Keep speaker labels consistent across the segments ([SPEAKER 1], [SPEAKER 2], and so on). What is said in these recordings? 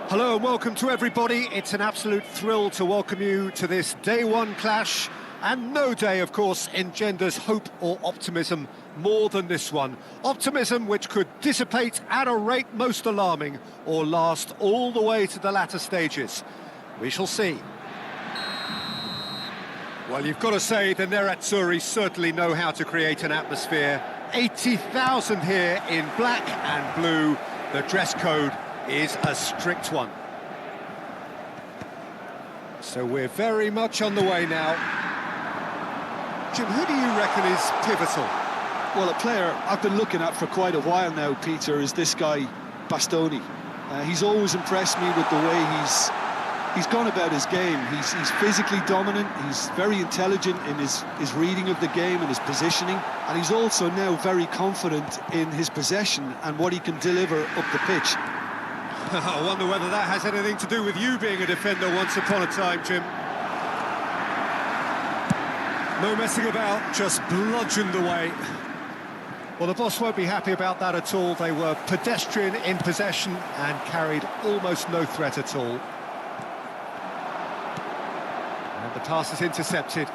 [SPEAKER 1] Hello and welcome to everybody. It's an absolute thrill to welcome you to this day one clash, and no day, of course, engenders hope or optimism more than this one. Optimism which could dissipate at a rate most alarming or last all the way to the latter stages. We shall see. Well, you've got to say the Nerazzurri certainly know how to create an atmosphere. 80,000 here in black and blue. The dress code is a strict one. So we're very much on the way now. Jim, who do you reckon is pivotal?
[SPEAKER 2] Well, a player I've been looking at for quite a while now, Peter, is this guy, Bastoni. He's always impressed me with the way he's gone about his game. He's physically dominant, he's very intelligent in his reading of the game and his positioning, and he's also now very confident in his possession and what he can deliver up the pitch.
[SPEAKER 1] I wonder whether that has anything to do with you being a defender once upon a time, Jim. No messing about, just bludgeoned away. Well, the boss won't be happy about that at all. They were pedestrian in possession and carried almost no threat at all. And the pass is intercepted.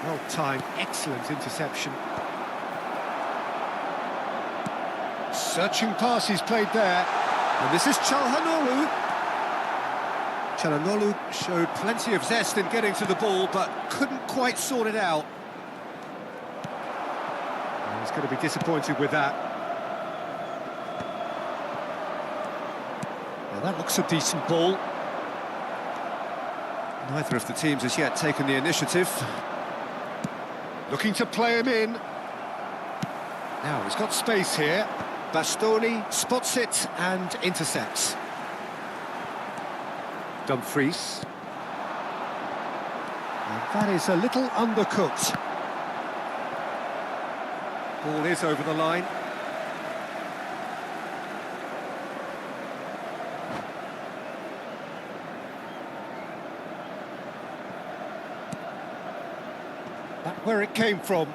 [SPEAKER 1] Well timed, excellent interception. Searching pass he's played there, and this is Çalhanoğlu. Çalhanoğlu showed plenty of zest in getting to the ball, but couldn't quite sort it out. And he's going to be disappointed with that. Now that looks a decent ball. Neither of the teams has yet taken the initiative. Looking to play him in. Now he's got space here. Bastoni spots it and intercepts. Dumfries. And that is a little undercooked. Ball is over the line. That's where it came from.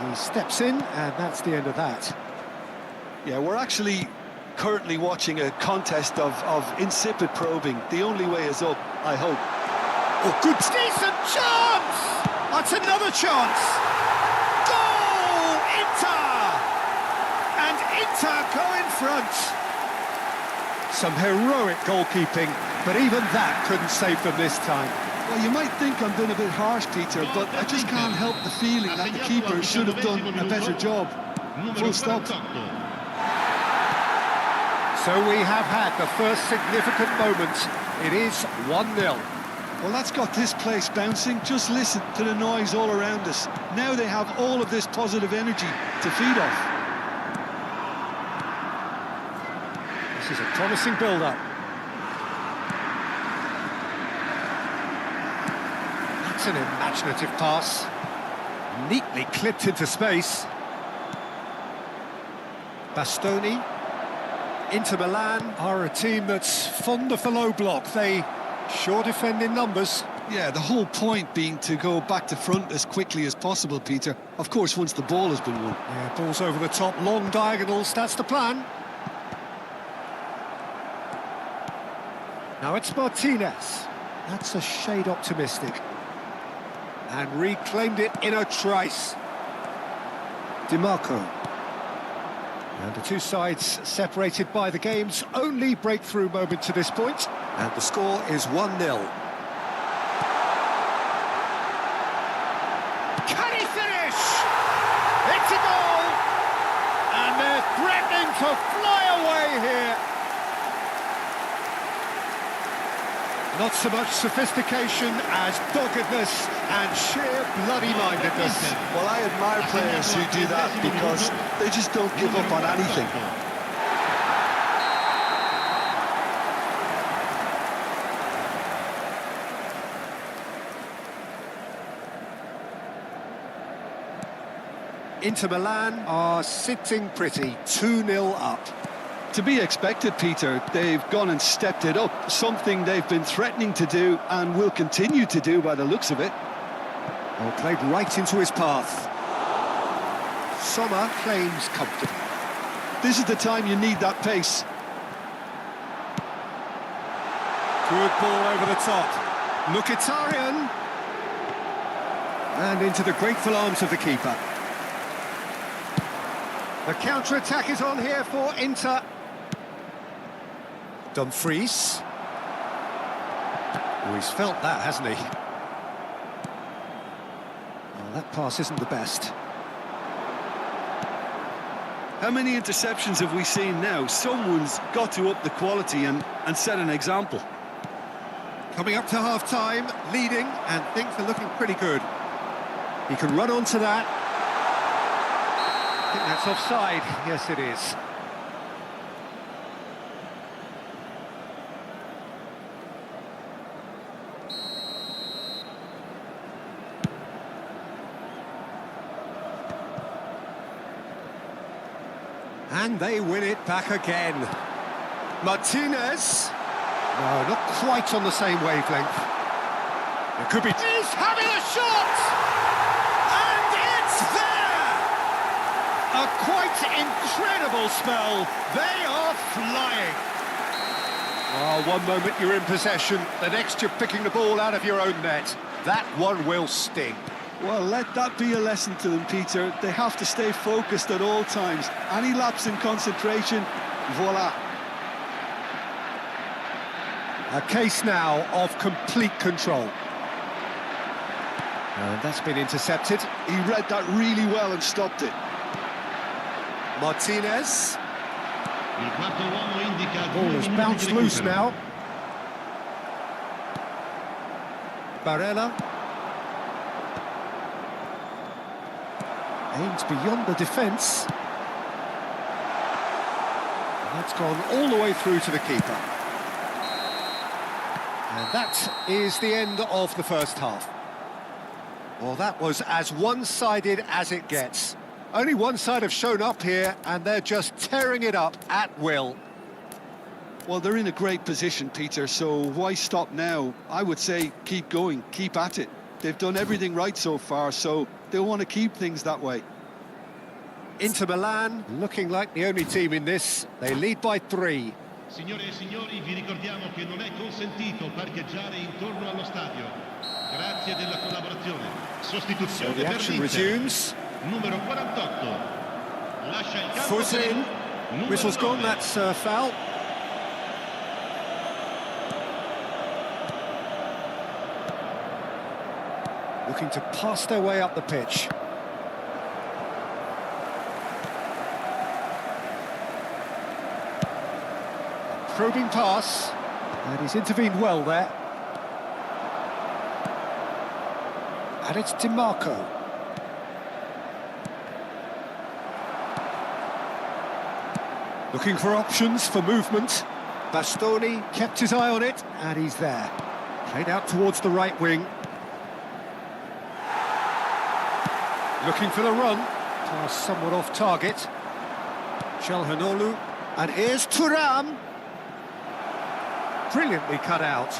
[SPEAKER 1] He steps in, and that's the end of that.
[SPEAKER 2] Yeah, we're actually currently watching a contest of insipid probing. The only way is up, I hope.
[SPEAKER 1] Oh, good, decent chance! That's another chance! Goal! Inter! And Inter go in front. Some heroic goalkeeping, but even that couldn't save them this time.
[SPEAKER 2] Well, you might think I'm being a bit harsh, Peter, but I just can't help the feeling that the keeper should have done a better job. Full stop.
[SPEAKER 1] So we have had the first significant moment. It is 1-0.
[SPEAKER 2] Well, that's got this place bouncing. Just listen to the noise all around us. Now they have all of this positive energy to feed off.
[SPEAKER 1] This is a promising build-up. That's an imaginative pass. Neatly clipped into space. Bastoni. Inter Milan are a team that's fond of the low block. They sure defend in numbers.
[SPEAKER 2] Yeah, the whole point being to go back to front as quickly as possible, Peter. Of course, once the ball has been won.
[SPEAKER 1] Yeah, ball's over the top, long diagonals, that's the plan. Now it's Martinez. That's a shade optimistic. And reclaimed it in a trice. DiMarco. And the two sides separated by the game's only breakthrough moment to this point. And the score is 1-0. Can he finish? It's a goal! And they're threatening to fly away here. Not so much sophistication as doggedness and sheer bloody-mindedness.
[SPEAKER 2] Well, I admire players who do that because they just don't give up on anything.
[SPEAKER 1] Inter Milan are sitting pretty, 2-0 up.
[SPEAKER 2] To be expected, Peter. They've gone and stepped it up, something they've been threatening to do and will continue to do by the looks of it.
[SPEAKER 1] Oh, played right into his path. Sommer claims comfortably.
[SPEAKER 2] This is the time you need that pace.
[SPEAKER 1] Good ball over the top. Mkhitaryan. And into the grateful arms of the keeper. The counter-attack is on here for Inter. Dumfries. Oh, he's felt that, hasn't he? Well, that pass isn't the best.
[SPEAKER 2] How many interceptions have we seen now? Someone's got to up the quality and set an example.
[SPEAKER 1] Coming up to half-time, leading, and things are looking pretty good. He can run onto that. I think that's offside. Yes, it is. And they win it back again. Martinez. No, not quite on the same wavelength. It could be... He's having a shot! And it's there! A quite incredible spell. They are flying. Oh, one moment you're in possession, the next you're picking the ball out of your own net. That one will sting.
[SPEAKER 2] Well, let that be a lesson to them, Peter. They have to stay focused at all times. Any lapse in concentration, voila.
[SPEAKER 1] A case now of complete control. And that's been intercepted.
[SPEAKER 2] He read that really well and stopped it.
[SPEAKER 1] Martinez. Ball has bounced loose now. Barella. Aims beyond the defence. That's gone all the way through to the keeper. And that is the end of the first half. Well, that was as one-sided as it gets. Only one side have shown up here, and they're just tearing it up at will.
[SPEAKER 2] Well, they're in a great position, Peter, so why stop now? I would say keep going, keep at it. They've done everything right so far, so they'll want to keep things that way.
[SPEAKER 1] Inter Milan looking like the only team in this. They lead by 3.
[SPEAKER 3] Signore e signori, vi ricordiamo che non è consentito parcheggiare intorno allo stadio. Grazie della collaborazione. Sostituzione
[SPEAKER 1] So the action resumes.
[SPEAKER 3] Numero 48. Lascia il campo.
[SPEAKER 1] Foot in. Whistle's gone, that's foul. Looking to pass their way up the pitch. Probing pass, and he's intervened well there. And it's DiMarco. Looking for options for movement. Bastoni kept his eye on it, and he's there. Played out towards the right wing. Looking for the run. Pass somewhat off target. Çalhanoğlu. And here's Thuram. Brilliantly cut out.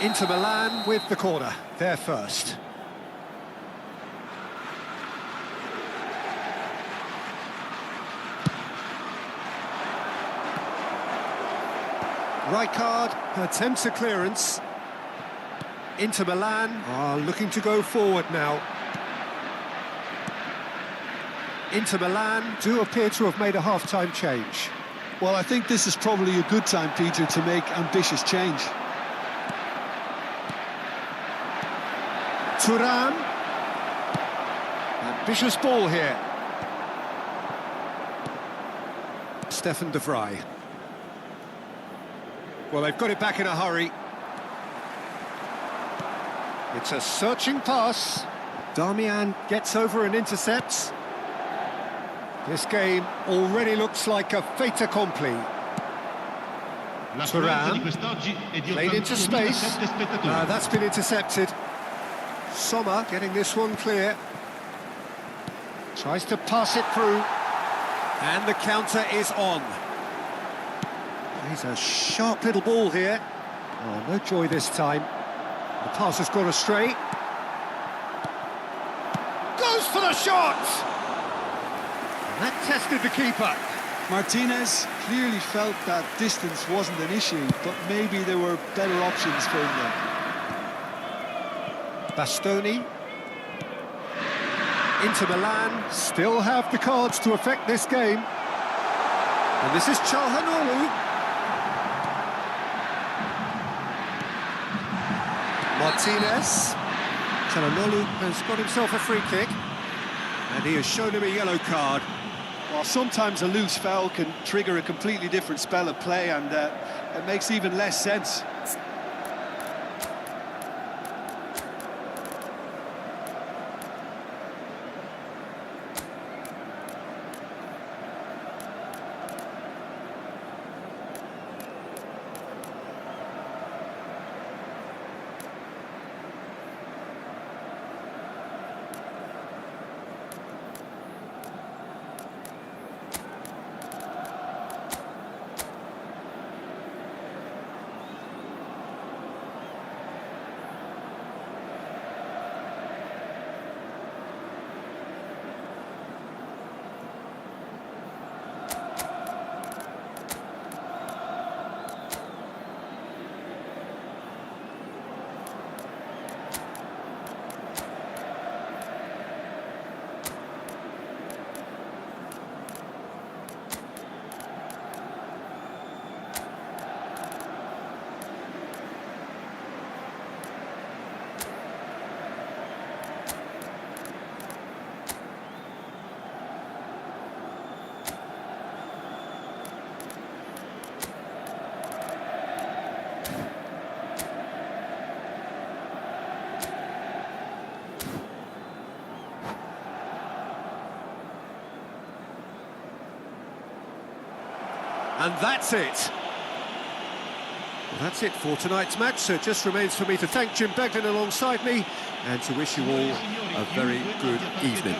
[SPEAKER 1] Inter Milan with the corner, they're first. Rijkaard attempts a clearance. Inter Milan are looking to go forward now. Inter Milan do appear to have made a half-time change.
[SPEAKER 2] Well, I think this is probably a good time, Peter, to make ambitious change.
[SPEAKER 1] Thuram. Ambitious ball here. Stefan de Vrij. Well, they've got it back in a hurry. It's a searching pass. Darmian gets over and intercepts. This game already looks like a fait accompli. Thuram, played into space. That's been intercepted. Sommer getting this one clear. Tries to pass it through. And the counter is on. He's a sharp little ball here. Oh, no joy this time. The pass has gone astray. Goes for the shot! And that tested the keeper.
[SPEAKER 2] Martinez clearly felt that distance wasn't an issue, but maybe there were better options for him there.
[SPEAKER 1] Bastoni. Inter Milan still have the cards to affect this game. And this is Çalhanoğlu. Martinez. Çalhanoğlu has got himself a free kick. And he has shown him a yellow card.
[SPEAKER 2] Well, sometimes a loose foul can trigger a completely different spell of play, and it makes even less sense.
[SPEAKER 1] And that's it. That's it for tonight's match. So it just remains for me to thank Jim Beglin alongside me and to wish you all a very good evening.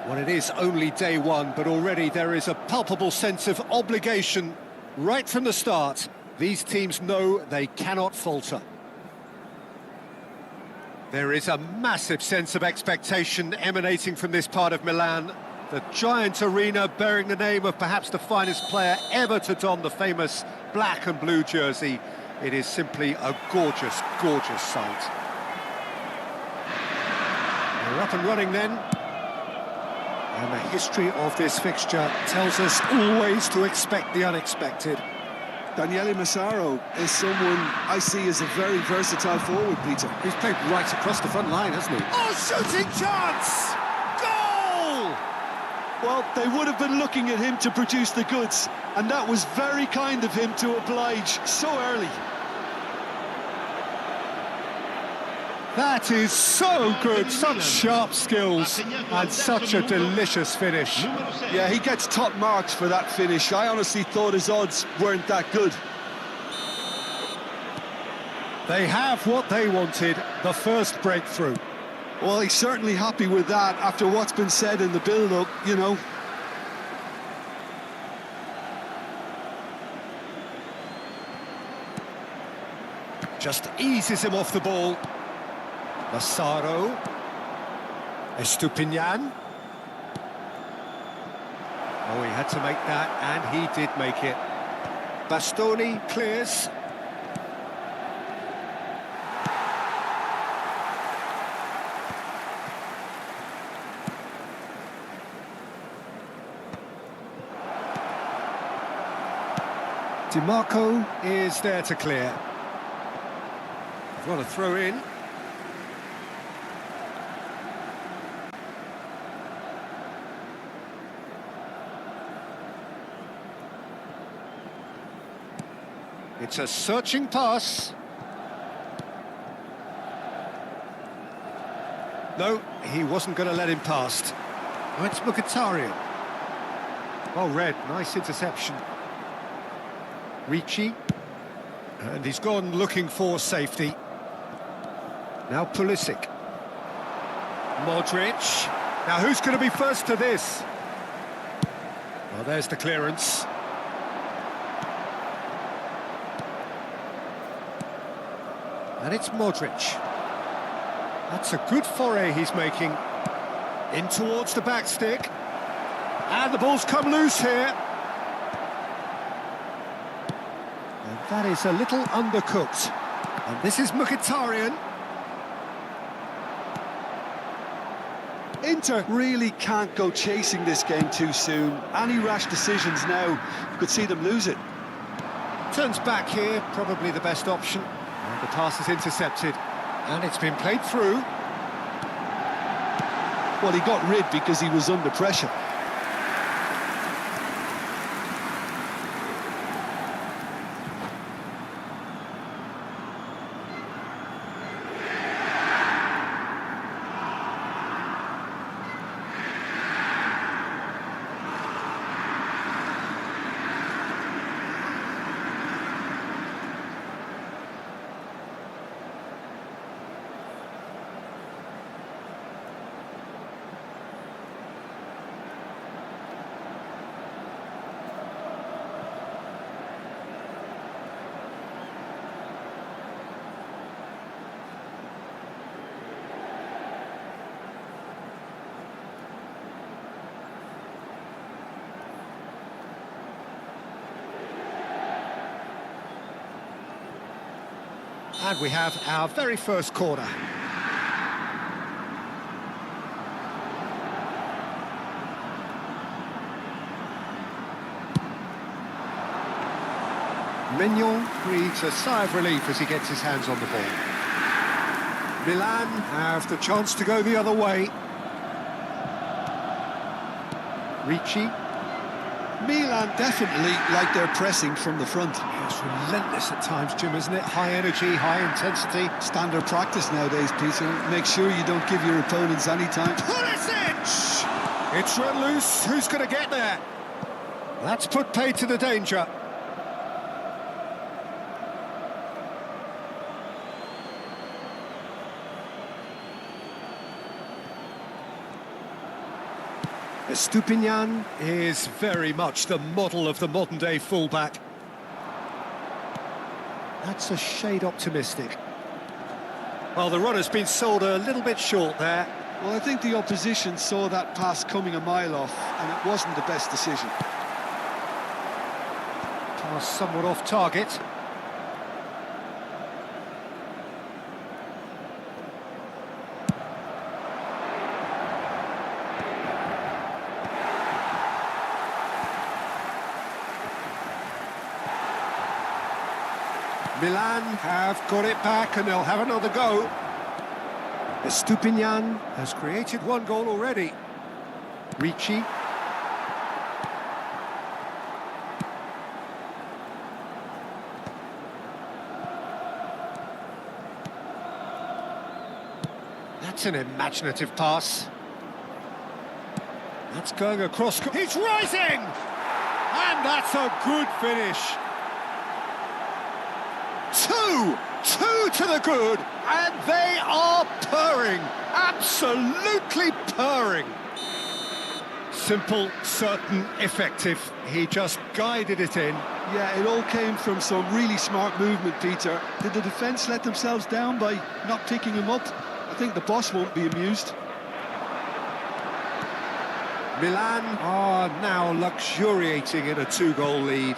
[SPEAKER 1] Well, it is only day one, but already there is a palpable sense of obligation right from the start. These teams know they cannot falter. There is a massive sense of expectation emanating from this part of Milan. The giant arena bearing the name of perhaps the finest player ever to don the famous black and blue jersey. It is simply a gorgeous, gorgeous sight. We're up and running then. And the history of this fixture tells us always to expect the unexpected.
[SPEAKER 2] Daniele Massaro is someone I see as a very versatile forward, Peter.
[SPEAKER 1] He's played right across the front line, hasn't he? Oh, shooting chance! Goal!
[SPEAKER 2] Well, they would have been looking at him to produce the goods, and that was very kind of him to oblige so early.
[SPEAKER 1] That is so good, such sharp skills, and such a delicious finish.
[SPEAKER 2] Yeah, he gets top marks for that finish. I honestly thought his odds weren't that good.
[SPEAKER 1] They have what they wanted, the first breakthrough.
[SPEAKER 2] Well, he's certainly happy with that after what's been said in the build-up, you know.
[SPEAKER 1] Just eases him off the ball. Massaro. Estupinian. Oh, he had to make that, and he did make it. Bastoni clears. Di Marco is there to clear. What a throw in. It's a searching pass. No, he wasn't going to let him past. Oh, it's Mkhitaryan. Well read, nice interception. Ricci. And he's gone looking for safety. Now Pulisic. Modric. Now who's going to be first to this? Well, there's the clearance. And it's Modric. That's a good foray he's making. In towards the back stick. And the ball's come loose here. And that is a little undercooked. And this is Mkhitaryan.
[SPEAKER 2] Inter really can't go chasing this game too soon. Any rash decisions now, you could see them lose it.
[SPEAKER 1] Turns back here, probably the best option. And the pass is intercepted. And it's been played through.
[SPEAKER 2] Well, he got rid because he was under pressure.
[SPEAKER 1] And we have our very first corner. Mignon breathes a sigh of relief as he gets his hands on the ball. Milan have the chance to go the other way. Ricci.
[SPEAKER 2] Milan definitely like their pressing from the front.
[SPEAKER 1] It's relentless at times, Jim, isn't it? High energy, high intensity.
[SPEAKER 2] Standard practice nowadays, Peter. Make sure you don't give your opponents any time.
[SPEAKER 1] Pulisic! It's run loose. Who's going to get there? That's put paid to the danger. Estupinian is very much the model of the modern-day fullback. That's a shade optimistic. Well, the run has been sold a little bit short there.
[SPEAKER 2] Well, I think the opposition saw that pass coming a mile off, and it wasn't the best decision.
[SPEAKER 1] Pass somewhat off target. Milan have got it back and they'll have another go. Estupinian has created one goal already. Ricci. That's an imaginative pass. That's going across. He's rising! And that's a good finish. Two to the good, and they are purring, absolutely purring. Simple, certain, effective. He just guided it in.
[SPEAKER 2] Yeah, it all came from some really smart movement, Peter. Did the defence let themselves down by not picking him up? I think the boss won't be amused.
[SPEAKER 1] Milan are now luxuriating in a 2-goal lead.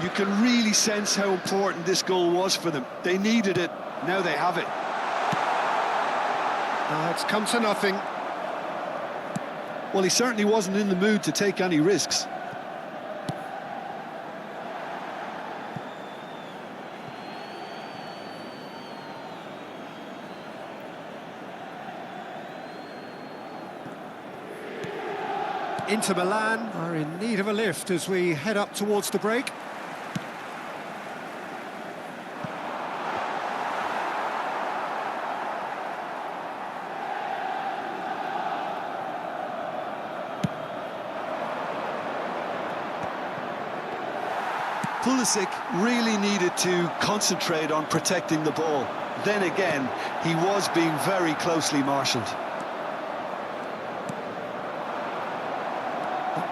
[SPEAKER 2] You can really sense how important this goal was for them. They needed it, now they have it.
[SPEAKER 1] It's come to nothing.
[SPEAKER 2] Well, he certainly wasn't in the mood to take any risks.
[SPEAKER 1] Inter Milan are in need of a lift as we head up towards the break.
[SPEAKER 2] Pulisic really needed to concentrate on protecting the ball. Then again, he was being very closely marshalled.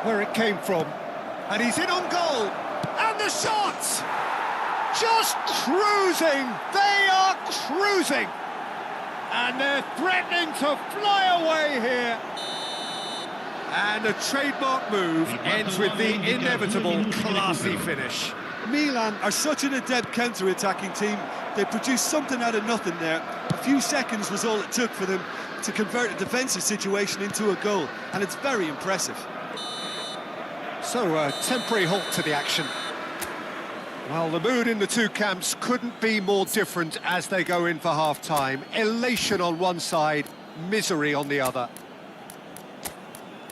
[SPEAKER 1] Where it came from, and he's in on goal, and the shots! Just cruising, they are cruising! And they're threatening to fly away here. And a trademark move ends with the inevitable classy finish.
[SPEAKER 2] Milan are such an adept counter-attacking team. They produced something out of nothing there. A few seconds was all it took for them to convert a defensive situation into a goal, and it's very impressive.
[SPEAKER 1] So, a temporary halt to the action. Well, the mood in the two camps couldn't be more different as they go in for half-time. Elation on one side, misery on the other.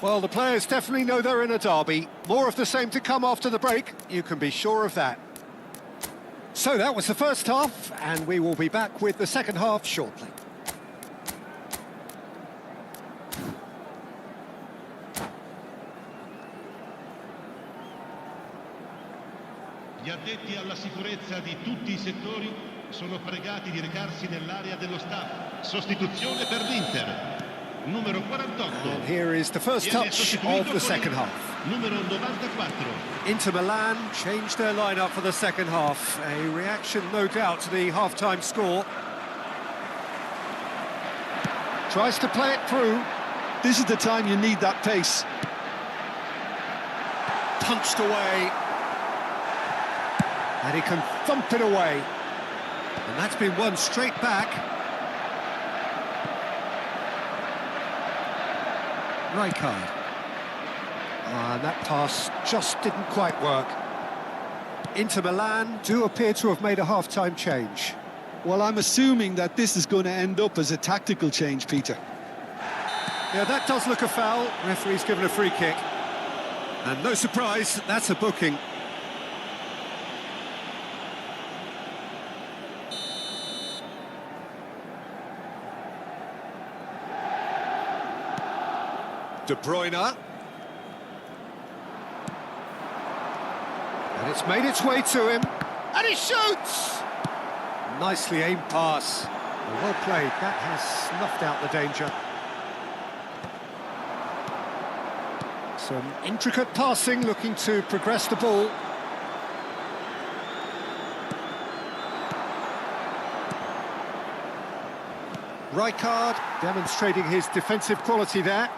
[SPEAKER 1] Well, the players definitely know they're in a derby. More of the same to come after the break, you can be sure of that. So that was the first half, and we will be back with the second half shortly.
[SPEAKER 3] Gli addetti alla sicurezza di tutti i settori sono pregati di recarsi nell'area dello staff. Sostituzione per l'Inter. Numero 48.
[SPEAKER 1] And here is the first touch of the second half.
[SPEAKER 3] Numero 94.
[SPEAKER 1] Inter Milan changed their lineup for the second half. A reaction, no doubt, to the half-time score. Tries to play it through.
[SPEAKER 2] This is the time you need that pace.
[SPEAKER 1] Punched away. And he can thump it away. And that's been won straight back. Rijkaard. And that pass just didn't quite work. Inter Milan do appear to have made a half-time change.
[SPEAKER 2] Well, I'm assuming that this is going to end up as a tactical change, Peter.
[SPEAKER 1] Yeah, that does look a foul. Referee's given a free kick. And no surprise, that's a booking. De Bruyne. And it's made its way to him. And he shoots! Nicely aimed pass. Well played. That has snuffed out the danger. Some intricate passing, looking to progress the ball. Rijkaard demonstrating his defensive quality there.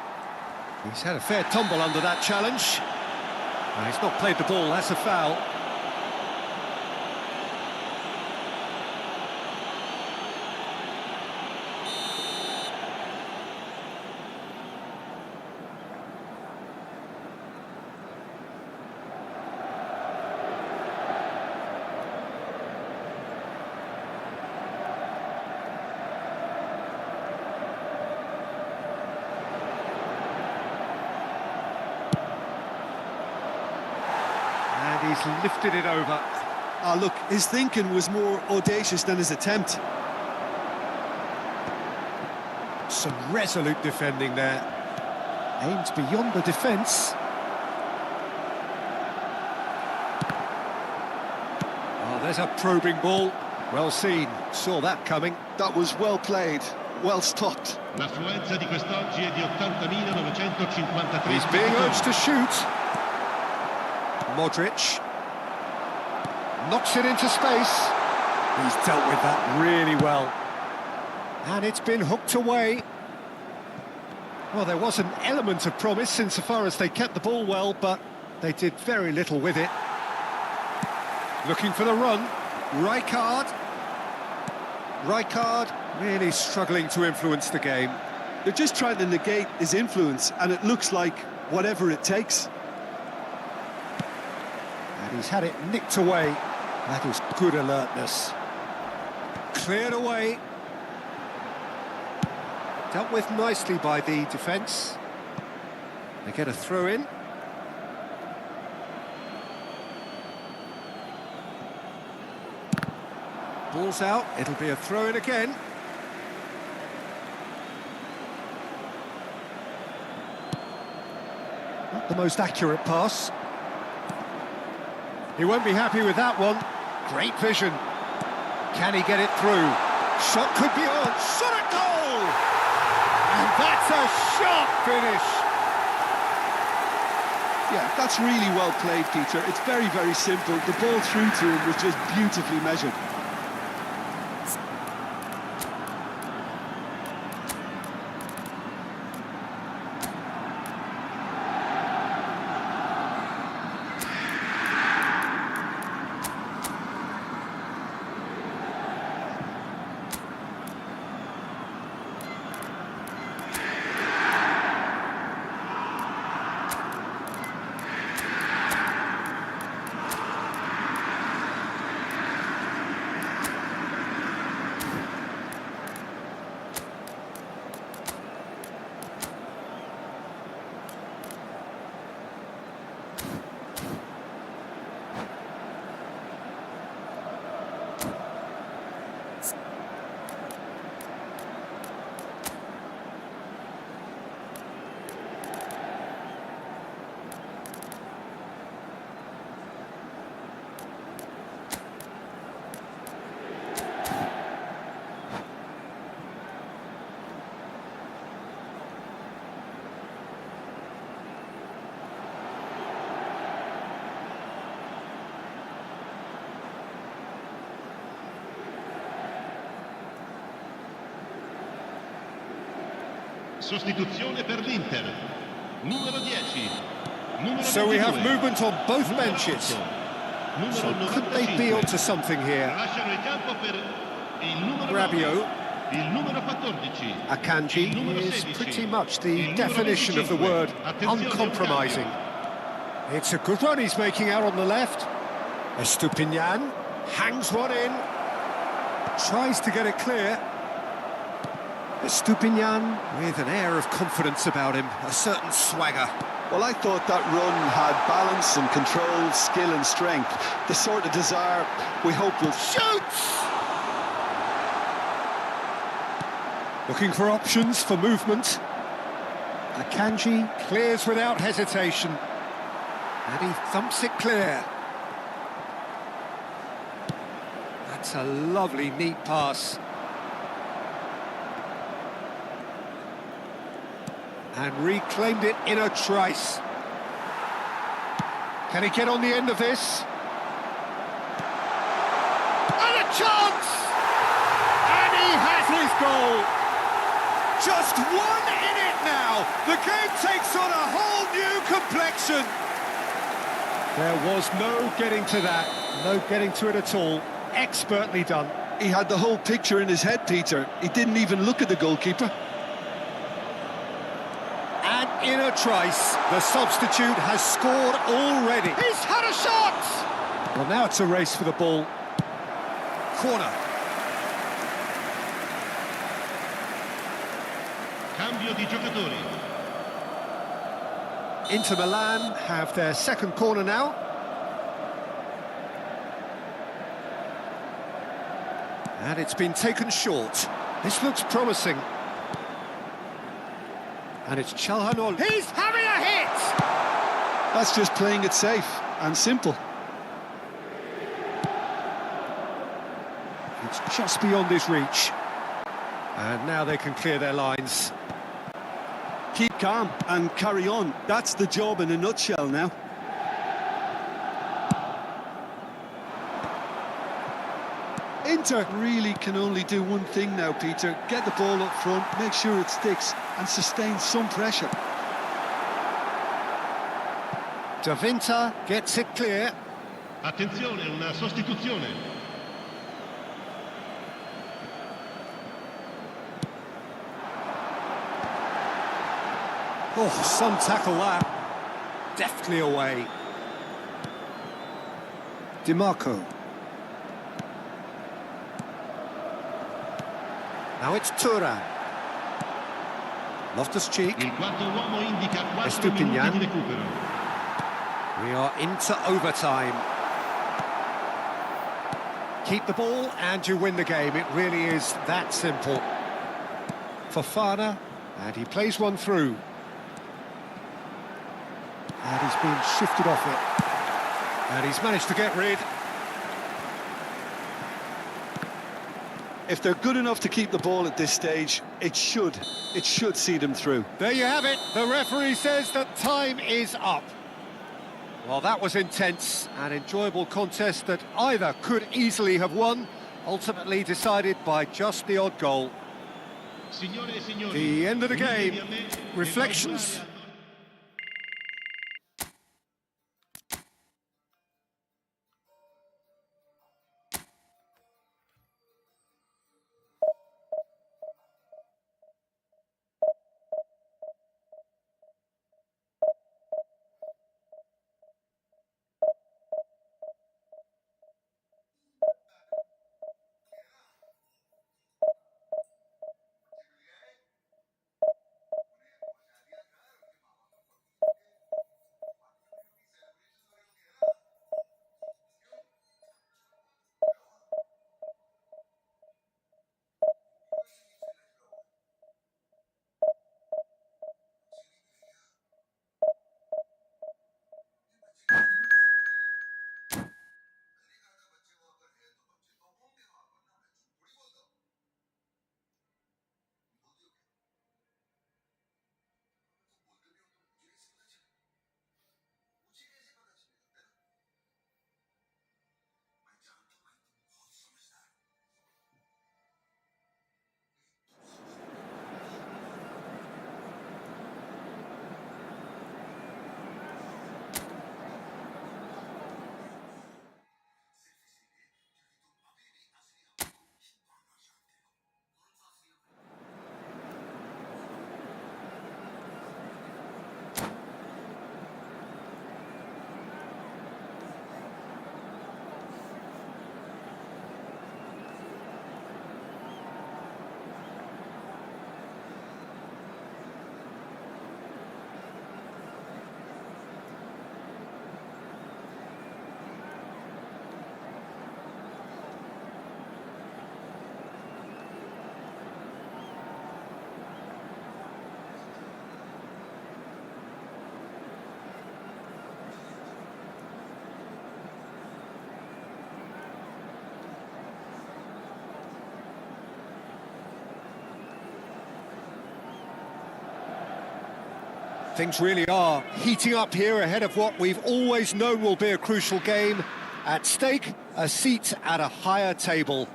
[SPEAKER 1] He's had a fair tumble under that challenge. He's not played the ball, that's a foul. And he's lifted it over.
[SPEAKER 2] Ah, look, his thinking was more audacious than his attempt.
[SPEAKER 1] Some resolute defending there. Aimed beyond the defence. Oh, there's a probing ball. Well seen. Saw that coming.
[SPEAKER 2] That was well played, well stopped.
[SPEAKER 3] L'affluenza di quest'oggi è di 80.953.
[SPEAKER 1] He's being urged to shoot. Modric. Knocks it into space. He's dealt with that really well. And it's been hooked away. Well, there was an element of promise insofar as they kept the ball well, but they did very little with it. Looking for the run. Rijkaard. Rijkaard really struggling to influence the game.
[SPEAKER 2] They're just trying to negate his influence, and it looks like whatever it takes.
[SPEAKER 1] And he's had it nicked away. That is good alertness. Cleared away. Dealt with nicely by the defence. They get a throw in. Ball's out, it'll be a throw in again. Not the most accurate pass. He won't be happy with that one. Great vision. Can he get it through? Shot could be on. Shot at goal! And that's a sharp finish.
[SPEAKER 2] Yeah, that's really well played, Peter. It's very, very simple. The ball through to him was just beautifully measured.
[SPEAKER 3] Sostituzione per l'Inter. Numero 10. Numero
[SPEAKER 1] So we have
[SPEAKER 3] 22.
[SPEAKER 1] movement on both
[SPEAKER 3] Numero
[SPEAKER 1] benches.
[SPEAKER 3] 8. Numero
[SPEAKER 1] So could
[SPEAKER 3] 95.
[SPEAKER 1] they be onto something here?
[SPEAKER 3] Lasciano il campo per il numero 9,
[SPEAKER 1] Rabiot.
[SPEAKER 3] il numero 14.
[SPEAKER 1] Akanji
[SPEAKER 3] il numero
[SPEAKER 1] is
[SPEAKER 3] 16,
[SPEAKER 1] pretty much
[SPEAKER 3] il
[SPEAKER 1] the
[SPEAKER 3] numero
[SPEAKER 1] definition of the
[SPEAKER 3] 25.
[SPEAKER 1] word
[SPEAKER 3] Attenzione,
[SPEAKER 1] uncompromising. It's a good run he's making out on the left. Estupinian hangs one in. Tries to get it clear. Estupinian with an air of confidence about him, a certain swagger.
[SPEAKER 2] Well, I thought that run had balance and control, skill and strength. The sort of desire we hope will...
[SPEAKER 1] Shoots! Looking for options for movement. Akanji clears without hesitation. And he thumps it clear. That's a lovely, neat pass. And reclaimed it in a trice. Can he get on the end of this? And a chance! And he has his goal! Just one in it now! The game takes on a whole new complexion! There was no getting to that, no getting to it at all. Expertly done.
[SPEAKER 2] He had the whole picture in his head, Peter. He didn't even look at the goalkeeper.
[SPEAKER 1] And in a trice, the substitute has scored already. He's had a shot! Well, now it's a race for the ball. Corner.
[SPEAKER 3] Cambio di giocatori.
[SPEAKER 1] Inter Milan have their second corner now. And it's been taken short. This looks promising. And it's Çalhanoğlu. He's having a hit!
[SPEAKER 2] That's just playing it safe and simple.
[SPEAKER 1] It's just beyond his reach. And now they can clear their lines.
[SPEAKER 2] Keep calm and carry on. That's the job in a nutshell now. Inter really can only do one thing now, Peter. Get the ball up front, make sure it sticks and sustain some pressure.
[SPEAKER 1] Davinta gets it clear.
[SPEAKER 3] Attenzione, una sostituzione.
[SPEAKER 1] Oh, some tackle that. Deftly away. DiMarco. Now it's Thuram. Loftus-Cheek.
[SPEAKER 3] Il quarto uomo indica 4
[SPEAKER 1] Estupinian.
[SPEAKER 3] minuti di recupero.
[SPEAKER 1] We are into overtime. Keep the ball and you win the game. It really is that simple. Fofana, and he plays one through. And he's been shifted off it. And he's managed to get rid.
[SPEAKER 2] If they're good enough to keep the ball at this stage, it should see them through.
[SPEAKER 1] There you have it. The referee says that time is up. Well, that was intense, an enjoyable contest that either could easily have won, ultimately decided by just the odd goal.
[SPEAKER 3] Signore e signori,
[SPEAKER 1] The end of the
[SPEAKER 3] unitevi
[SPEAKER 1] game.
[SPEAKER 3] a me,
[SPEAKER 1] Reflections? Things really are heating up here ahead of what we've always known will be a crucial game. At stake, a seat at a higher table.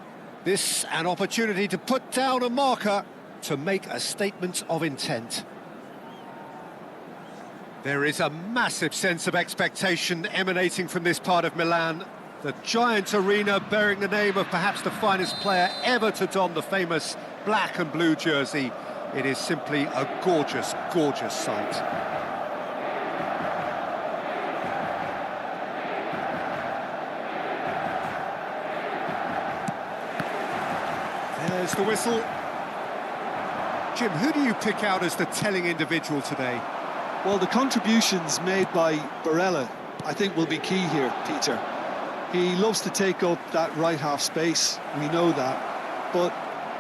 [SPEAKER 1] This an opportunity to put down a marker, to make a statement of intent. There is a massive sense of expectation emanating from this part of Milan. The giant arena bearing the name of perhaps the finest player ever to don the famous black and blue jersey. It is simply a gorgeous, gorgeous sight. There's the whistle. Jim, who do you pick out as the telling individual today?
[SPEAKER 2] Well, the contributions made by Barella, I think, will be key here, Peter. He loves to take up that right half space, we know that. But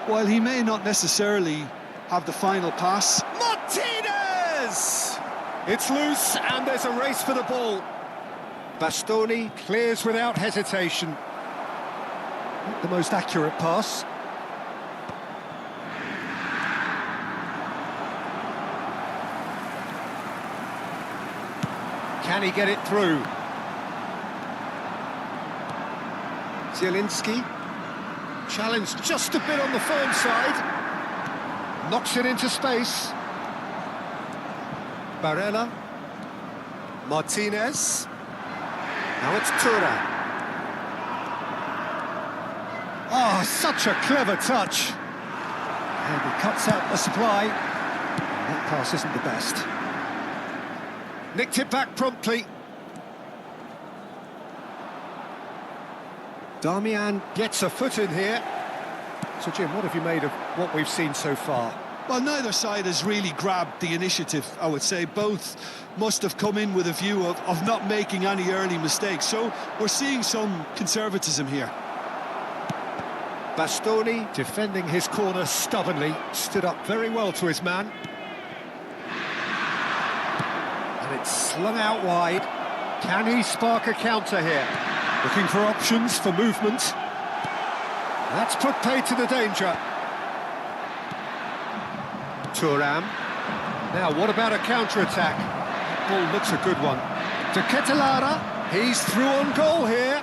[SPEAKER 2] while he may not necessarily have the final pass...
[SPEAKER 1] Martinez! It's loose and there's a race for the ball. Bastoni clears without hesitation. Not the most accurate pass. Can he get it through? Zielinski, challenged just a bit on the firm side, knocks it into space. Barella, Martinez, now it's Thuram. Oh, such a clever touch. And he cuts out the supply. That pass isn't the best. Nicked it back promptly. Darmian gets a foot in here. So, Jim, what have you made of what we've seen so far?
[SPEAKER 2] Well, neither side has really grabbed the initiative, I would say. Both must have come in with a view of not making any early mistakes. So we're seeing some conservatism here.
[SPEAKER 1] Bastoni, defending his corner stubbornly, stood up very well to his man. And it's slung out wide. Can he spark a counter here? Looking for options for movement. That's put paid to the danger. Thuram. Now, what about a counter-attack? Ball looks a good one. To Ketelara. He's through on goal here.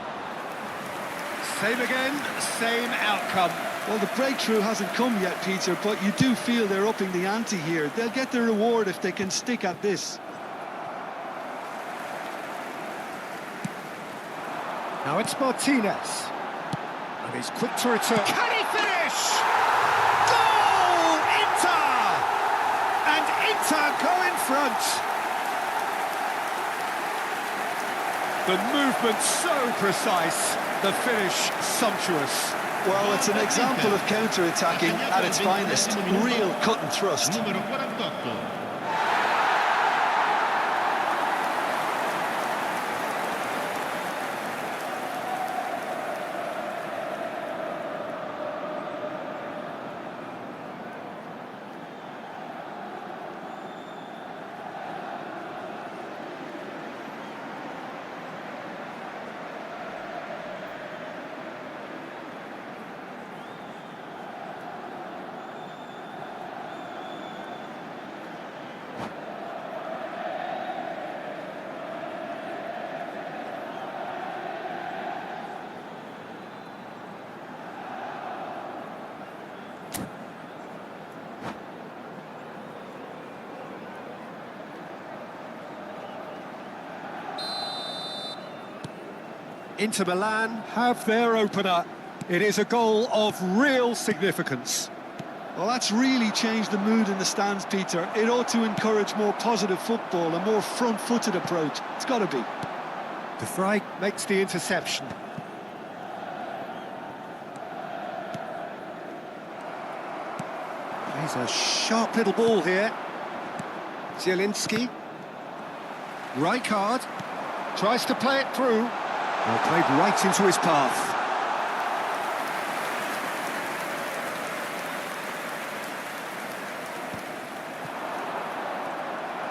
[SPEAKER 1] Same again, same outcome.
[SPEAKER 2] Well, the breakthrough hasn't come yet, Peter, but you do feel they're upping the ante here. They'll get the reward if they can stick at this.
[SPEAKER 1] Now it's Martinez. And he's quick to return. Can he finish? Goal! Inter! And Inter go in front. The movement so precise, the finish sumptuous.
[SPEAKER 2] Well, it's an example of counter-attacking at its finest. Real cut and thrust.
[SPEAKER 3] Numero 48.
[SPEAKER 1] Inter Milan have their opener. It is a goal of real significance.
[SPEAKER 2] Well, that's really changed the mood in the stands, Peter. It ought to encourage more positive football, a more front-footed approach. It's got to be.
[SPEAKER 1] De Vrij makes the interception. He's a sharp little ball here. Zielinski. Rijkaard tries to play it through. Well, played right into his path.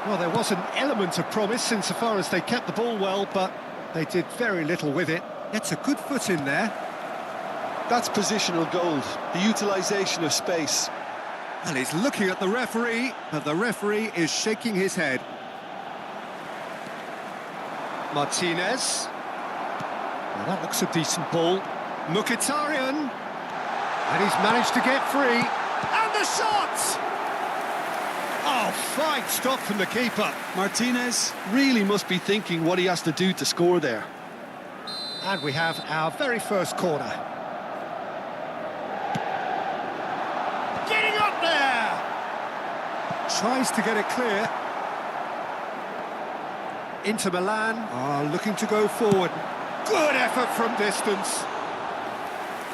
[SPEAKER 1] Well, there was an element of promise insofar as they kept the ball well, but they did very little with it. Gets a good foot in there.
[SPEAKER 2] That's positional gold, the utilisation of space.
[SPEAKER 1] And he's looking at the referee, but the referee is shaking his head. Martinez. Well, that looks a decent ball. Mkhitaryan. And he's managed to get free. And the shot! Oh, fine stop from the keeper.
[SPEAKER 2] Martinez really must be thinking what he has to do to score there.
[SPEAKER 1] And we have our very first corner. Getting up there! Tries to get it clear. Inter Milan are looking to go forward. Good effort from distance.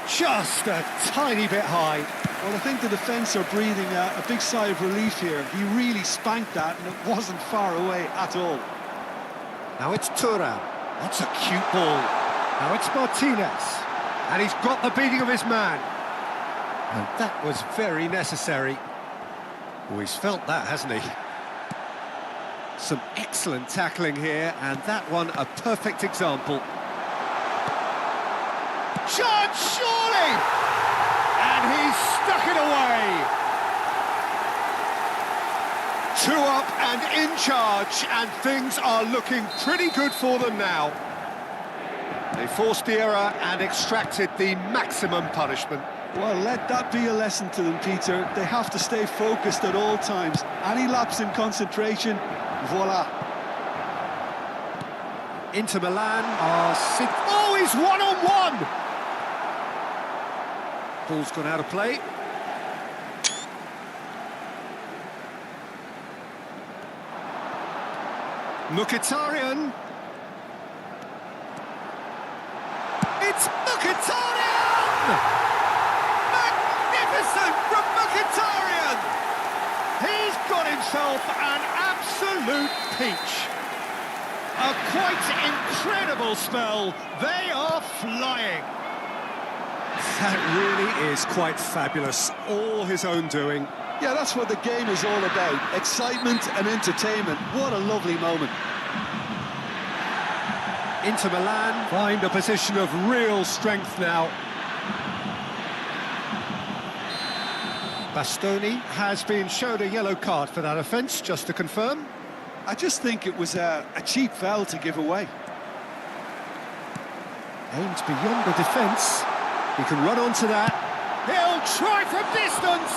[SPEAKER 1] Just a tiny bit high.
[SPEAKER 2] Well, I think the defence are breathing a big sigh of relief here. He really spanked that, and it wasn't far away at all.
[SPEAKER 1] Now it's Thuram. That's a cute ball. Now it's Martinez. And he's got the beating of his man. And that was very necessary. Oh, he's felt that, hasn't he? Some excellent tackling here, and that one a perfect example. Chance, surely! And he's stuck it away. 2 up and in charge, and things are looking pretty good for them now. They forced the error and extracted the maximum punishment.
[SPEAKER 2] Well, let that be a lesson to them, Peter. They have to stay focused at all times. Any lapse in concentration, voila.
[SPEAKER 1] Inter Milan are... Oh, he's one-on-one! Ball's gone out of play. Mkhitaryan. It's Mkhitaryan! Magnificent from Mkhitaryan! He's got himself an absolute peach. A quite incredible spell. They are flying. That really is quite fabulous. All his own doing.
[SPEAKER 2] Yeah, that's what the game is all about. Excitement and entertainment. What a lovely moment.
[SPEAKER 1] Inter Milan find a position of real strength now. Bastoni has been shown a yellow card for that offence, just to confirm.
[SPEAKER 2] I just think it was a cheap foul to give away.
[SPEAKER 1] Aimed beyond the defence. He can run onto that. He'll try from distance!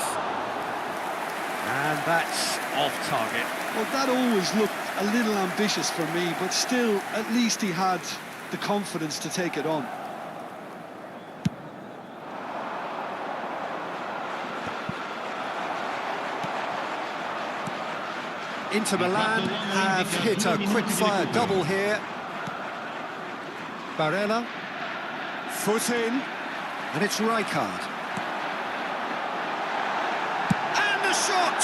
[SPEAKER 1] And that's off target.
[SPEAKER 2] Well, that always looked a little ambitious for me, but still, at least he had the confidence to take it on.
[SPEAKER 1] Inter Milan have hit a quick-fire double here. Barella, foot in, and it's Rijkaard. And the shot!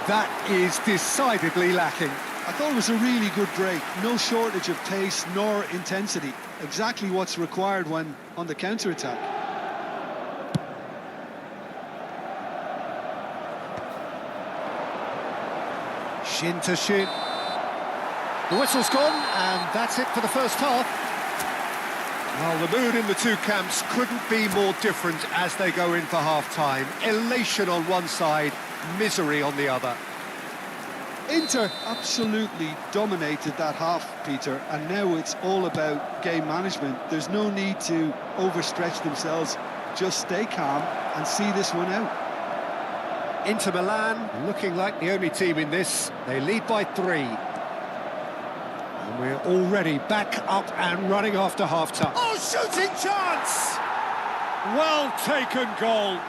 [SPEAKER 1] That is decidedly lacking.
[SPEAKER 2] I thought it was a really good break. No shortage of pace nor intensity. Exactly what's required when on the counter-attack.
[SPEAKER 1] Shin to shin. The whistle's gone, and that's it for the first half. Well, the mood in the two camps couldn't be more different as they go in for half-time. Elation on one side, misery on the other.
[SPEAKER 2] Inter absolutely dominated that half, Peter, and now it's all about game management. There's no need to overstretch themselves. Just stay calm and see this one out.
[SPEAKER 1] Inter Milan looking like the only team in this. They lead by 3. And we're already back up and running after half-time. Oh, shooting chance! Well taken goal.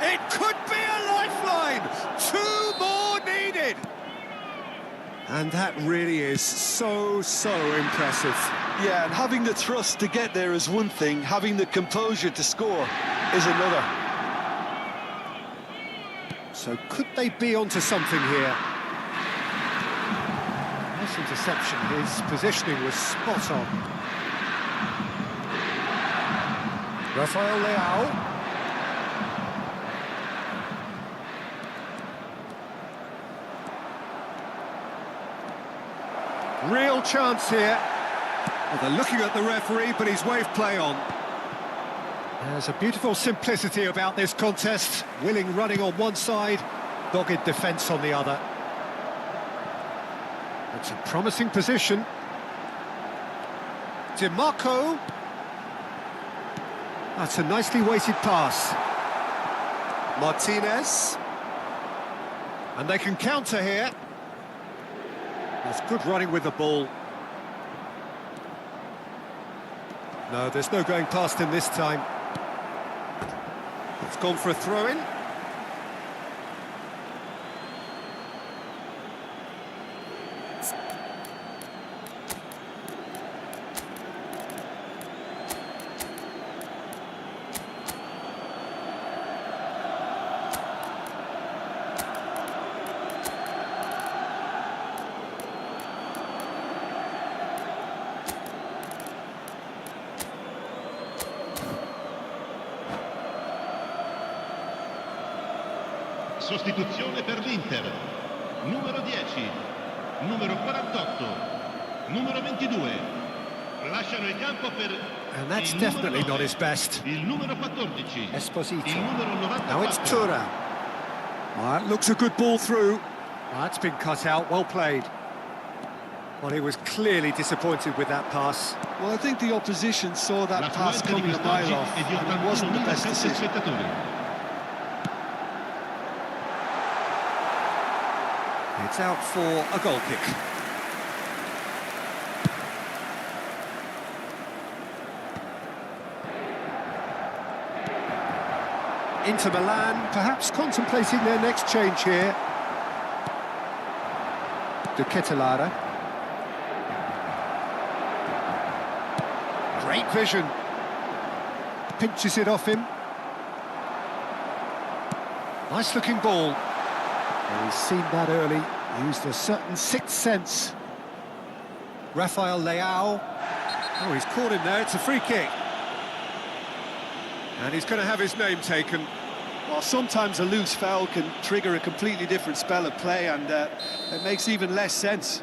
[SPEAKER 1] It could be a lifeline. 2 more needed. And that really is so impressive.
[SPEAKER 2] Yeah, and having the thrust to get there is one thing. Having the composure to score is another.
[SPEAKER 1] So could they be onto something here? Nice interception. His positioning was spot on. Rafael Leao. Real chance here. Well, they're looking at the referee, but he's waved play on. There's a beautiful simplicity about this contest. Willing running on one side, dogged defence on the other. It's a promising position. DiMarco. That's a nicely weighted pass. Martinez. And they can counter here. That's good running with the ball. No, there's no going past him this time. It's gone for a throw-in.
[SPEAKER 3] Sostituzione per l'Inter. Numero 10, numero 48, numero 22. Lasciano il campo per
[SPEAKER 1] And that's
[SPEAKER 3] il
[SPEAKER 1] definitely
[SPEAKER 3] numero
[SPEAKER 1] not
[SPEAKER 3] 9,
[SPEAKER 1] his best.
[SPEAKER 3] il numero 14,
[SPEAKER 1] Esposito.
[SPEAKER 3] il numero 94.
[SPEAKER 1] Now it's Tura. That looks a good ball through. That's been cut out, well played. Well, he was clearly disappointed with that pass.
[SPEAKER 2] Well, I think the opposition saw that pass
[SPEAKER 3] L'affluenza di
[SPEAKER 2] coming a mile
[SPEAKER 3] quest'oggi
[SPEAKER 2] off,
[SPEAKER 3] è di
[SPEAKER 2] and it wasn't the best
[SPEAKER 3] 81.000
[SPEAKER 2] decision.
[SPEAKER 3] spettatori.
[SPEAKER 1] It's out for a goal kick. Inter Milan, perhaps contemplating their next change here. De Ketelaere. Great vision. Pinches it off him. Nice looking ball. Well, he's seen that early, used a certain sixth sense. Rafael Leao. Oh, he's caught him there, it's a free kick. And he's going to have his name taken.
[SPEAKER 2] Well, sometimes a loose foul can trigger a completely different spell of play, and it makes even less sense.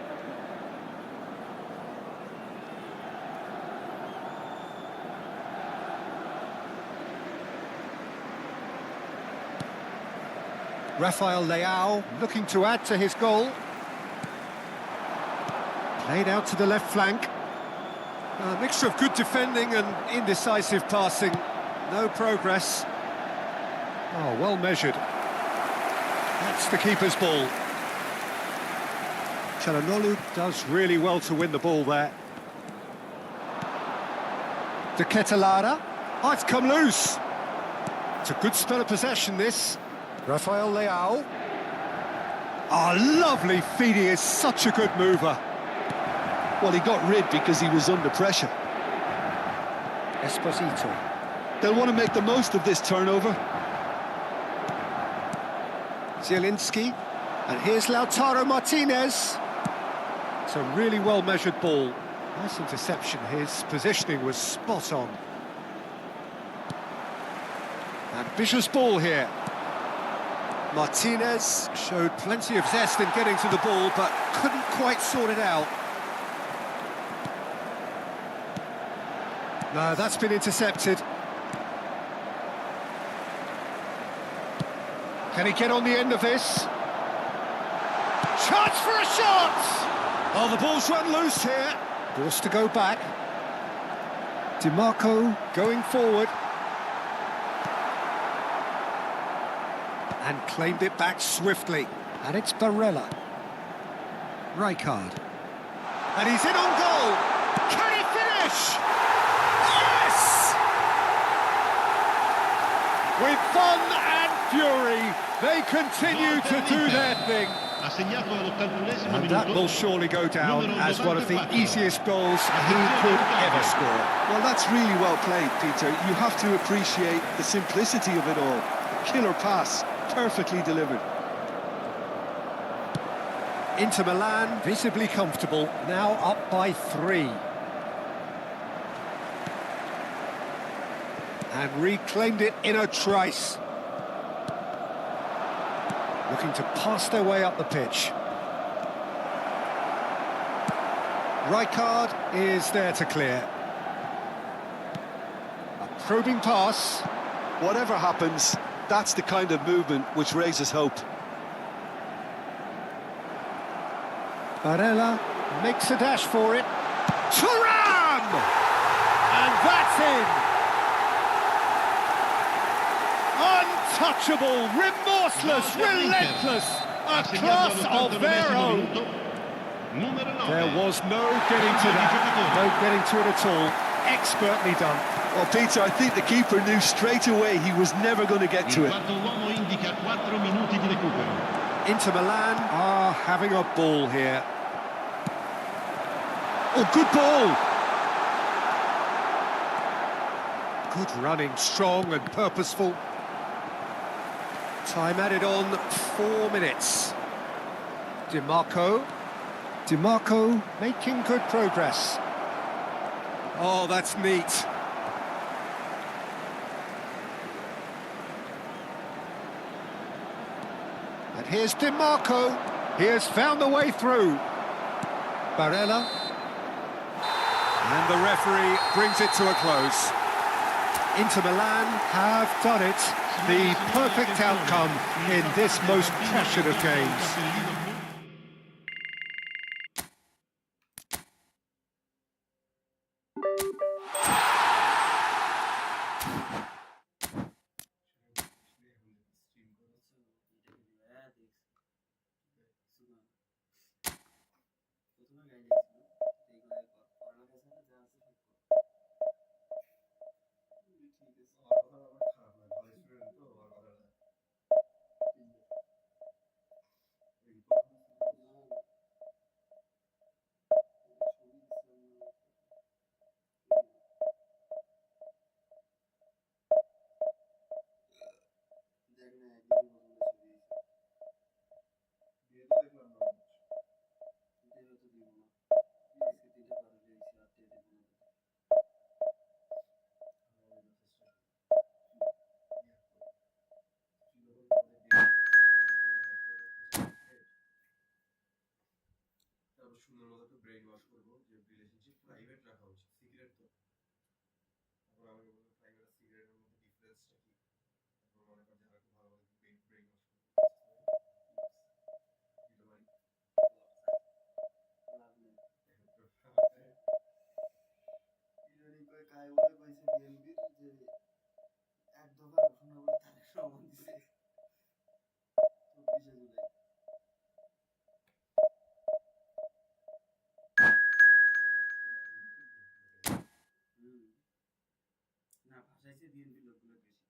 [SPEAKER 1] Rafael Leao looking to add to his goal. Played out to the left flank. A mixture of good defending and indecisive passing. No progress. Oh, well measured. That's the keeper's ball. Çalhanoğlu does really well to win the ball there. De Ketelaere. Oh, it's come loose. It's a good spell of possession, this. Rafael Leao. Oh, lovely feed. He is such a good mover.
[SPEAKER 2] Well, he got rid because he was under pressure.
[SPEAKER 1] Esposito.
[SPEAKER 2] They'll want to make the most of this turnover.
[SPEAKER 1] Zielinski. And here's Lautaro Martinez. It's a really well-measured ball. Nice interception. His positioning was spot on. Ambitious ball here. Martinez showed plenty of zest in getting to the ball, but couldn't quite sort it out. No, that's been intercepted. Can he get on the end of this? Chance for a shot! Oh, the ball's run loose here. Forced to go back. DiMarco going forward. And claimed it back swiftly. And it's Barella. Rijkaard. And he's in on goal! Can he finish? Yes! With fun and fury, they continue to do their thing. And that will surely go down as one of the easiest goals he could ever score.
[SPEAKER 2] Well, that's really well played, Peter. You have to appreciate the simplicity of it all. A killer pass, perfectly delivered.
[SPEAKER 1] Inter Milan visibly comfortable, now up by 3. And reclaimed it in a trice. Looking to pass their way up the pitch. Rijkaard is there to clear. A probing pass.
[SPEAKER 2] Whatever happens, that's the kind of movement which raises hope.
[SPEAKER 1] Barella makes a dash for it. Thuram! And that's in! Untouchable, remorseless, relentless, a class of their own. There was no getting to that, no getting to it at all. Expertly done.
[SPEAKER 2] Well, Peter, I think the keeper knew straight away he was never going to get to it.
[SPEAKER 1] Inter Milan are having a ball here. Oh, good ball! Good running, strong and purposeful. Time added on 4 minutes. DiMarco making good progress. Oh, that's neat. And here's DiMarco. He has found the way through. Barella. And the referee brings it to a close. Inter Milan have done it. The perfect outcome in this most passionate of games.
[SPEAKER 4] সুন্দর মতো একটু brain wash করবো যে relationship private রাখা উচিত, secret তো। তারপর আমি বলবো প্রাইভেট আর সিক্রেটের মধ্যে ডিফারেন্সটা কি, তারপর মনে কর যারা খুব ভালো ভালো ব্রেইন ওয়াশ করবো ইদানিং কয় কায় বলে কইছে বিএনপির যে এক দফা ঘোষণা করে তাদের সমান দিছে 24 জুলাই। না ভাসাইছে বিএনপি লোকগুলো বেশি,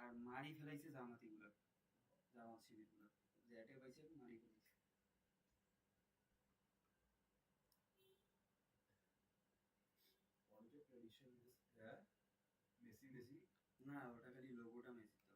[SPEAKER 4] আর মারি ফেলাইছে জামাতি গুলো, জামাত শিবির গুলো, যে এটা পাইছে মারি ফেলাইছে। অনেক ট্র্যাডিশন হ্যাঁ মেসি মেসি না, ওটা খালি লোগোটা মেসি তো।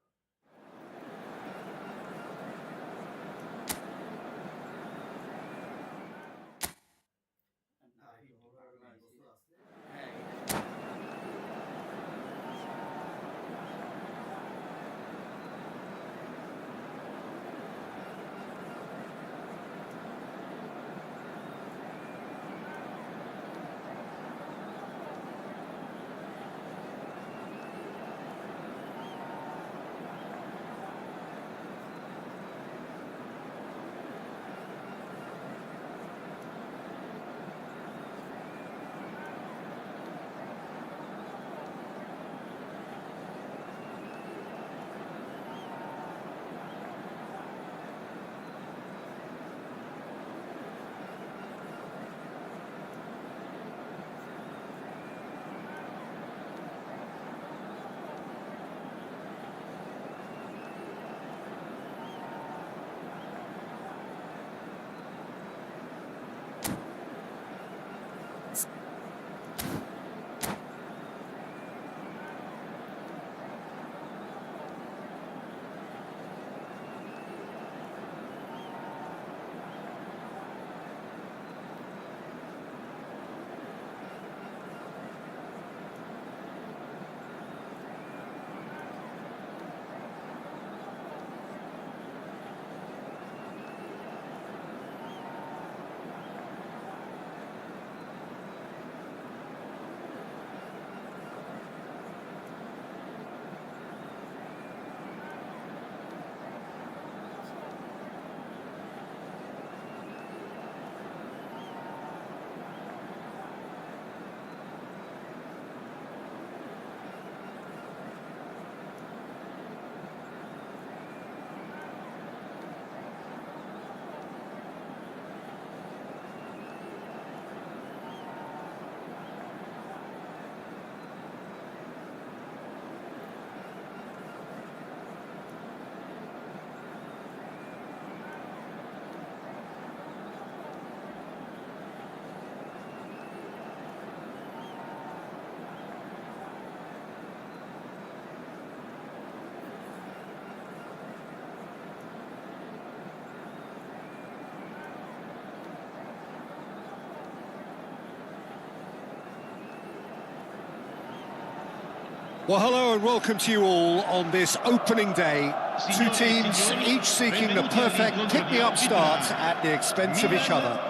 [SPEAKER 1] Well, hello and welcome to you all on this opening day. Two teams, each seeking the perfect pick-me-up start at the expense of each other.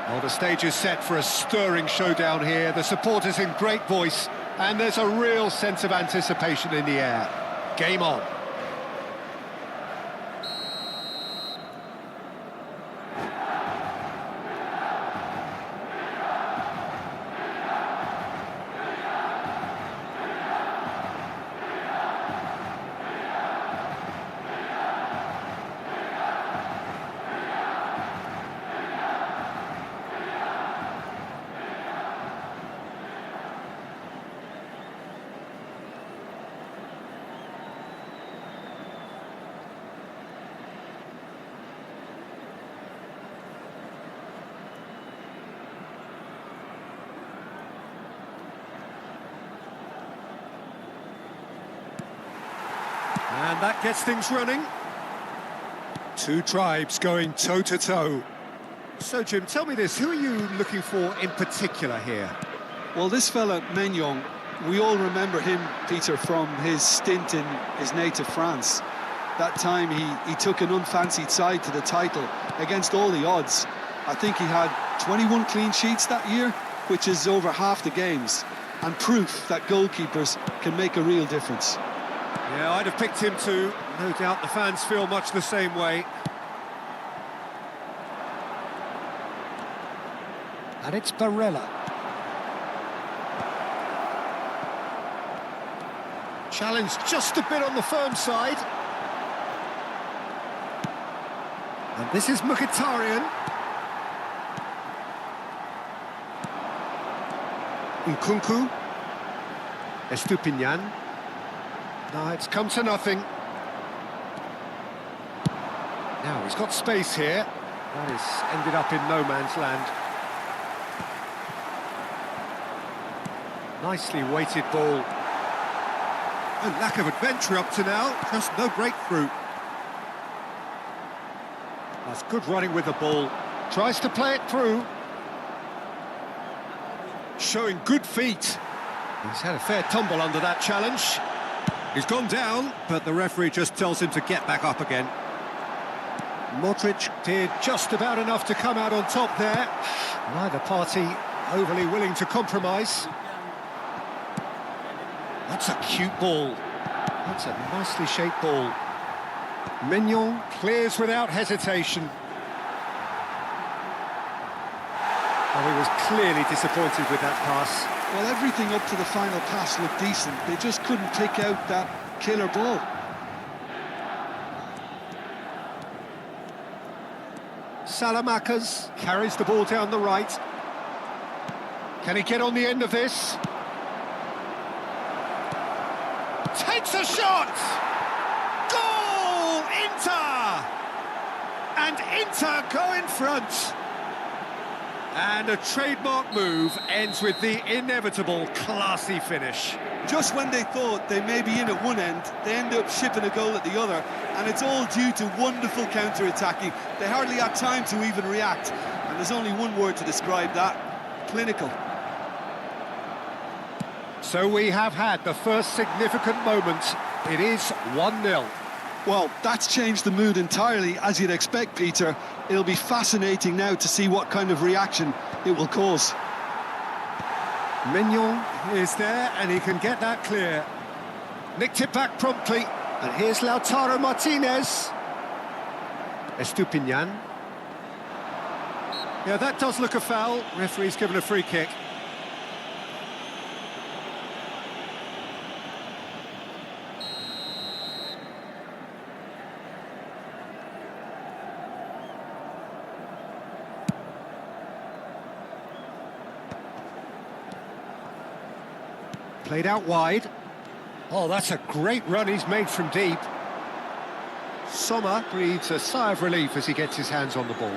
[SPEAKER 1] Well, the stage is set for a stirring showdown here. The supporters in great voice, and there's a real sense of anticipation in the air. Game on. And that gets things running. Two tribes going toe-to-toe. So, Jim, tell me this, who are you looking for in particular here?
[SPEAKER 2] Well, this fella, Maignan, we all remember him, Peter, from his stint in his native France. That time he took an unfancied side to the title against all the odds. I think he had 21 clean sheets that year, which is over half the games, and proof that goalkeepers can make a real difference.
[SPEAKER 1] Yeah, I'd have picked him too. No doubt the fans feel much the same way. And it's Barella. Challenge just a bit on the firm side. And this is Mkhitaryan. Nkunku. Estupinian. No, it's come to nothing. Now, he's got space here. That has ended up in no man's land. Nicely weighted ball. No lack of adventure up to now, just no breakthrough. That's good running with the ball. Tries to play it through. Showing good feet. He's had a fair tumble under that challenge. He's gone down, but the referee just tells him to get back up again. Modric did just about enough to come out on top there. Neither party overly willing to compromise. That's a cute ball. That's a nicely shaped ball. Maignan clears without hesitation. Well, he was clearly disappointed with that pass.
[SPEAKER 2] Well, everything up to the final pass looked decent. They just couldn't pick out that killer ball.
[SPEAKER 1] Salamanca's carries the ball down the right. Can he get on the end of this? Takes a shot! Goal! Inter! And Inter go in front. And a trademark move ends with the inevitable classy finish.
[SPEAKER 2] Just when they thought they may be in at one end, they end up shipping a goal at the other, and it's all due to wonderful counter-attacking. They hardly had time to even react, and there's only one word to describe that: clinical.
[SPEAKER 1] So we have had the first significant moment. It is 1-0.
[SPEAKER 2] Well, that's changed the mood entirely, as you'd expect, Peter. It'll be fascinating now to see what kind of reaction it will cause.
[SPEAKER 1] Maignan is there, and he can get that clear. Nicked it back promptly, and here's Lautaro Martinez. Estupinian. Yeah, that does look a foul. Referee's given a free kick. Played out wide. Oh, that's a great run he's made from deep. Sommer breathes a sigh of relief as he gets his hands on the ball.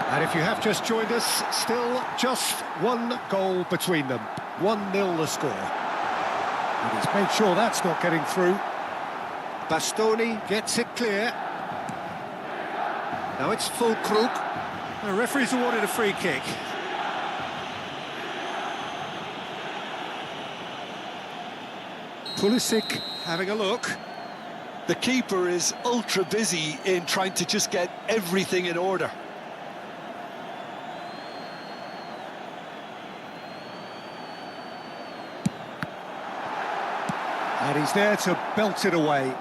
[SPEAKER 1] And if you have just joined us, still just one goal between them. 1-0 the score. And he's made sure that's not getting through. Bastoni gets it clear. Now it's Fulkrug. The referee's awarded a free kick. Pulisic having a look.
[SPEAKER 2] The keeper is ultra busy in trying to just get everything in order.
[SPEAKER 1] And he's there to belt it away.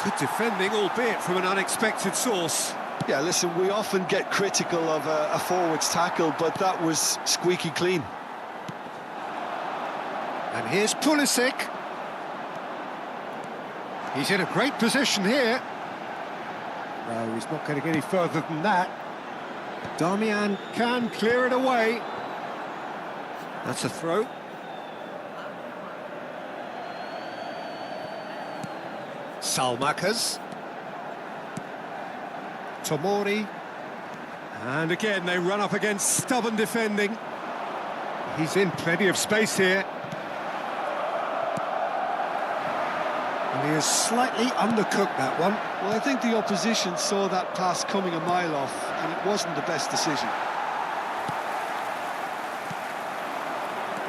[SPEAKER 1] Good defending, albeit from an unexpected source.
[SPEAKER 2] Yeah, listen, we often get critical of a forward's tackle, but that was squeaky clean.
[SPEAKER 1] And here's Pulisic. He's in a great position here. No, he's not going to get any further than that. Darmian can clear it away. That's a throw. Salmakas. Tomori. And again, they run up against stubborn defending. He's in plenty of space here. And he is slightly undercooked, that one.
[SPEAKER 2] Well, I think the opposition saw that pass coming a mile off, and it wasn't the best decision.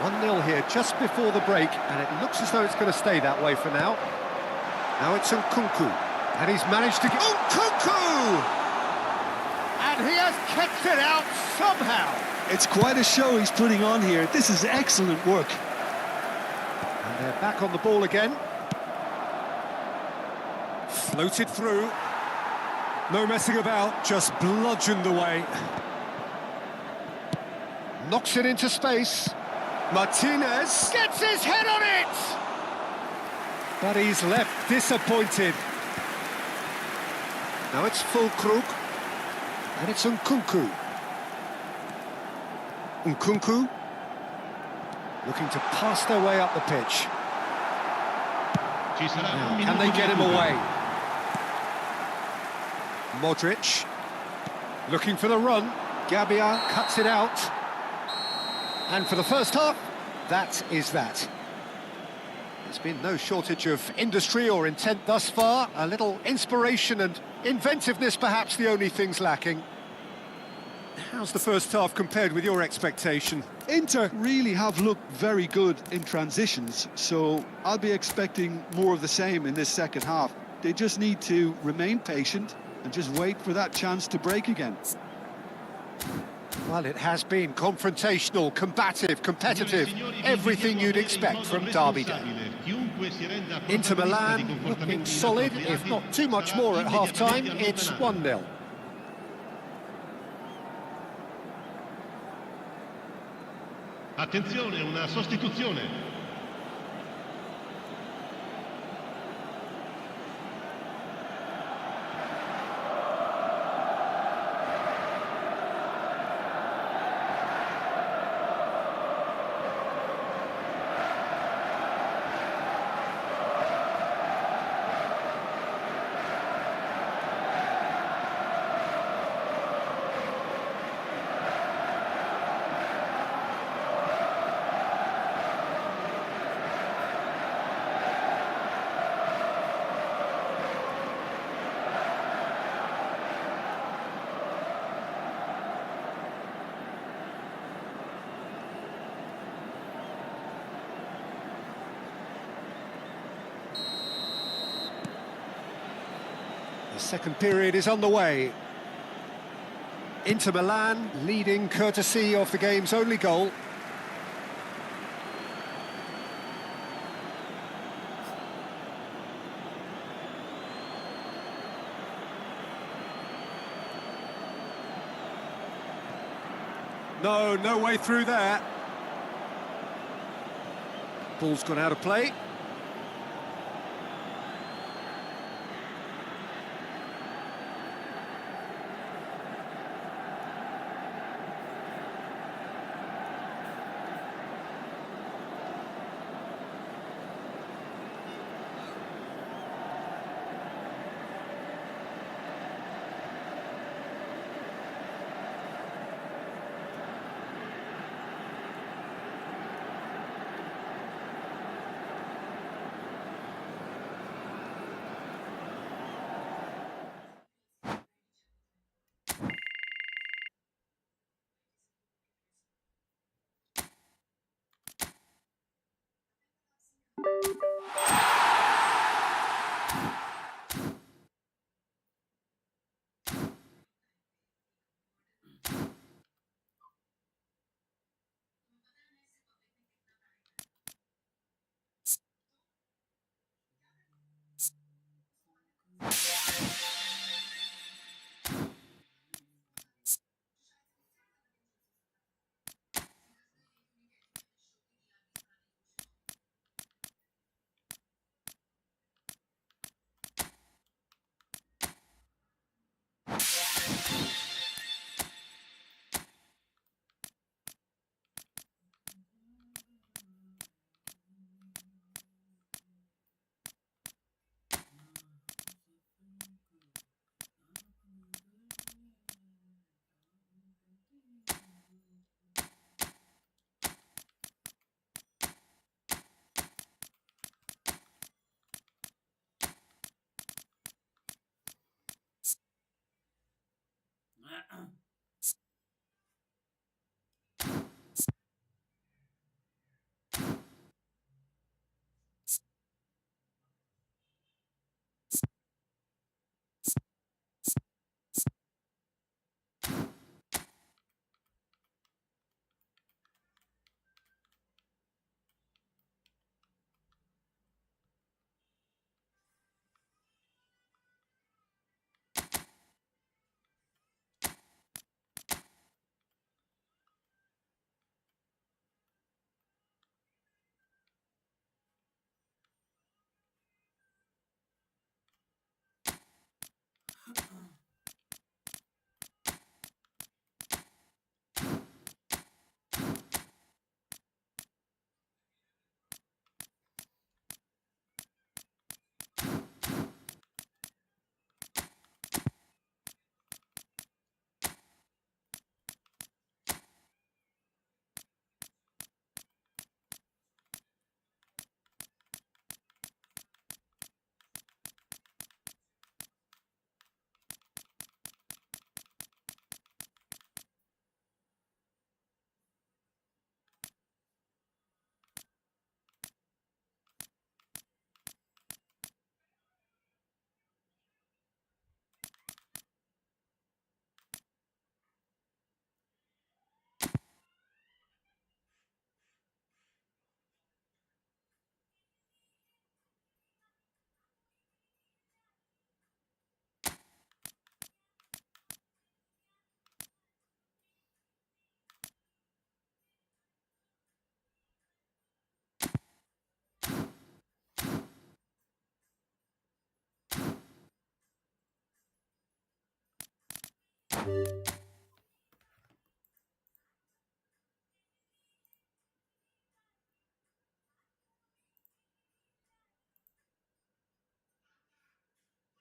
[SPEAKER 1] 1-0 here just before the break, and it looks as though it's going to stay that way for now. Now it's Nkunku, and he's managed to get... Nkunku! And he has kept it out somehow.
[SPEAKER 2] It's quite a show he's putting on here. This is excellent work.
[SPEAKER 1] And they're back on the ball again. Floated through. No messing about, just bludgeoned away. Knocks it into space. Martinez gets his head on it! But he's left disappointed. Now it's Fulkrug. And it's Nkunku. Nkunku looking to pass their way up the pitch. Now, can they get him away? Modric looking for the run. Gabbia cuts it out. And for the first half, that is that. There's been no shortage of industry or intent thus far. A little inspiration and inventiveness, perhaps the only things lacking. How's the first half compared with your expectation?
[SPEAKER 2] Inter really have looked very good in transitions, so I'll be expecting more of the same in this second half. They just need to remain patient and just wait for that chance to break again.
[SPEAKER 1] Well, it has been confrontational, combative, competitive, everything you'd expect from Derby Day. Inter Milan looking solid, if not too much more at half-time. It's 1-0.
[SPEAKER 3] Attenzione, una sostituzione.
[SPEAKER 1] The second period is on the way. Inter Milan leading courtesy of the game's only goal. No way through there. Ball's gone out of play.